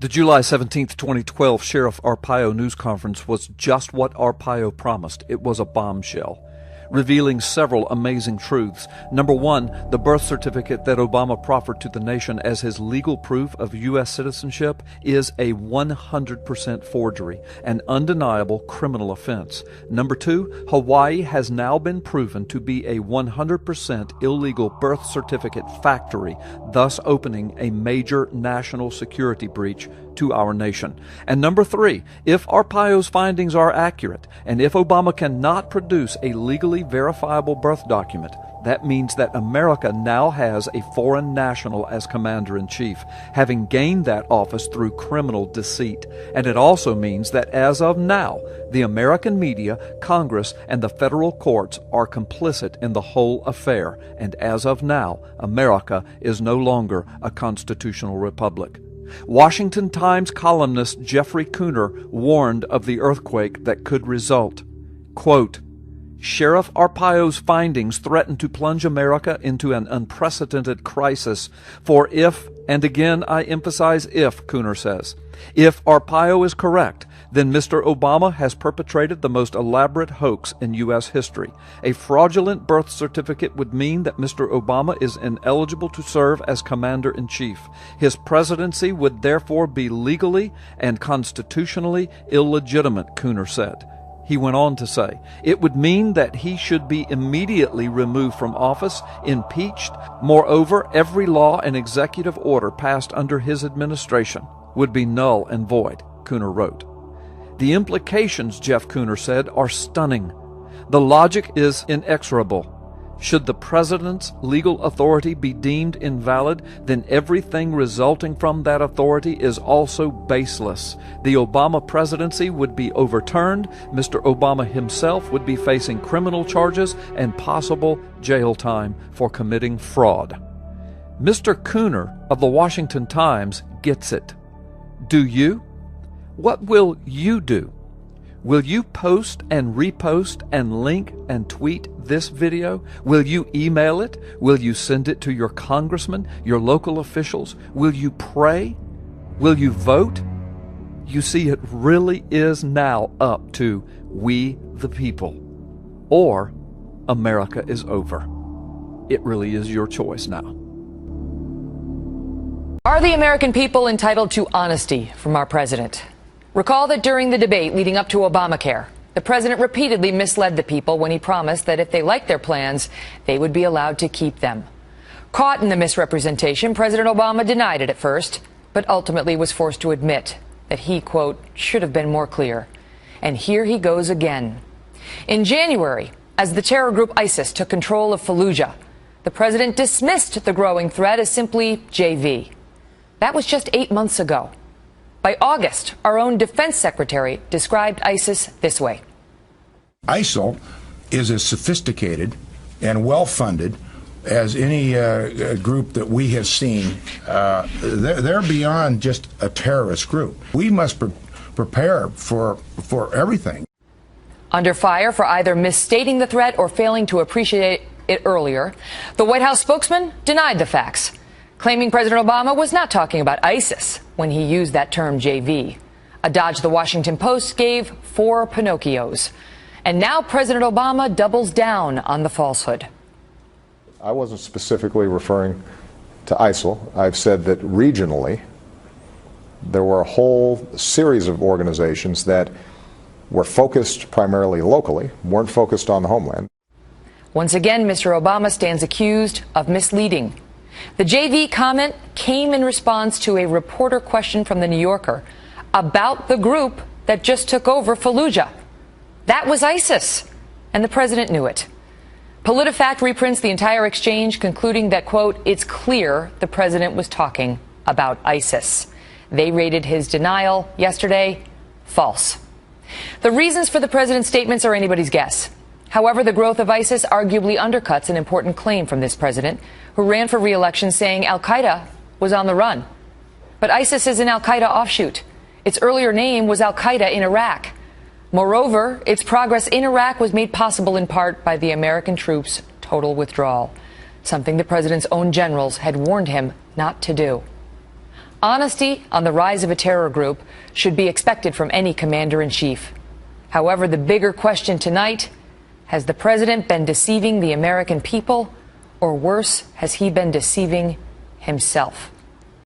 The July 17, 2012 Sheriff Arpaio news conference was just what Arpaio promised. It was a bombshell, revealing several amazing truths. Number one, the birth certificate that Obama proffered to the nation as his legal proof of U.S. citizenship is a 100% forgery, an undeniable criminal offense. Number two, Hawaii has now been proven to be a 100% illegal birth certificate factory, thus opening a major national security breach to our nation. And number three, if Arpaio's findings are accurate, and if Obama cannot produce a legally verifiable birth document, that means that America now has a foreign national as commander-in-chief, having gained that office through criminal deceit. And it also means that as of now, the American media, Congress, and the federal courts are complicit in the whole affair. And as of now, America is no longer a constitutional republic. Washington Times columnist Jeffrey Cooner warned of the earthquake that could result. Quote, Sheriff Arpaio's findings threaten to plunge America into an unprecedented crisis. For if, and again I emphasize if, Cooner says, if Arpaio is correct, then Mr. Obama has perpetrated the most elaborate hoax in U.S. history. A fraudulent birth certificate would mean that Mr. Obama is ineligible to serve as commander-in-chief. His presidency would therefore be legally and constitutionally illegitimate, Cooner said. He went on to say, it would mean that he should be immediately removed from office, impeached. Moreover, every law and executive order passed under his administration would be null and void, Cooner wrote. The implications, Jeff Cooner said, are stunning. The logic is inexorable. Should the president's legal authority be deemed invalid, then everything resulting from that authority is also baseless. The Obama presidency would be overturned, Mr. Obama himself would be facing criminal charges and possible jail time for committing fraud. Mr. Cooner of the Washington Times gets it. Do you? What will you do? Will you post and repost and link and tweet this video? Will you email it? Will you send it to your congressman, your local officials? Will you pray? Will you vote? You see, it really is now up to we the people, or America is over. It really is your choice now. Are the American people entitled to honesty from our president? Recall that during the debate leading up to Obamacare, the president repeatedly misled the people when he promised that if they liked their plans, they would be allowed to keep them. Caught in the misrepresentation, President Obama denied it at first, but ultimately was forced to admit that he, quote, should have been more clear. And here he goes again. In January, as the terror group ISIS took control of Fallujah, the president dismissed the growing threat as simply JV. That was just 8 months ago. By August, our own defense secretary described ISIS this way. ISIL is as sophisticated and well-funded as any group that we have seen. They're beyond just a terrorist group. We must prepare for everything. Under fire for either misstating the threat or failing to appreciate it earlier, the White House spokesman denied the facts, claiming President Obama was not talking about ISIS when he used that term JV, a dodge the Washington Post gave 4 Pinocchios. And now President Obama doubles down on the falsehood. I wasn't specifically referring to ISIL. I've said that regionally, there were a whole series of organizations that were focused primarily locally, weren't focused on the homeland. Once again, Mr. Obama stands accused of misleading. The JV comment came in response to a reporter question from The New Yorker about the group that just took over Fallujah. That was ISIS, and the president knew it. PolitiFact reprints the entire exchange, concluding that, quote, it's clear the president was talking about ISIS. They rated his denial yesterday false. The reasons for the president's statements are anybody's guess. However, the growth of ISIS arguably undercuts an important claim from this president, who ran for re-election saying al-Qaeda was on the run. But ISIS is an al-Qaeda offshoot. Its earlier name was al-Qaeda in Iraq. Moreover, its progress in Iraq was made possible in part by the American troops' total withdrawal, something the president's own generals had warned him not to do. Honesty on the rise of a terror group should be expected from any commander-in-chief. However, the bigger question tonight, has the president been deceiving the American people, or worse, has he been deceiving himself?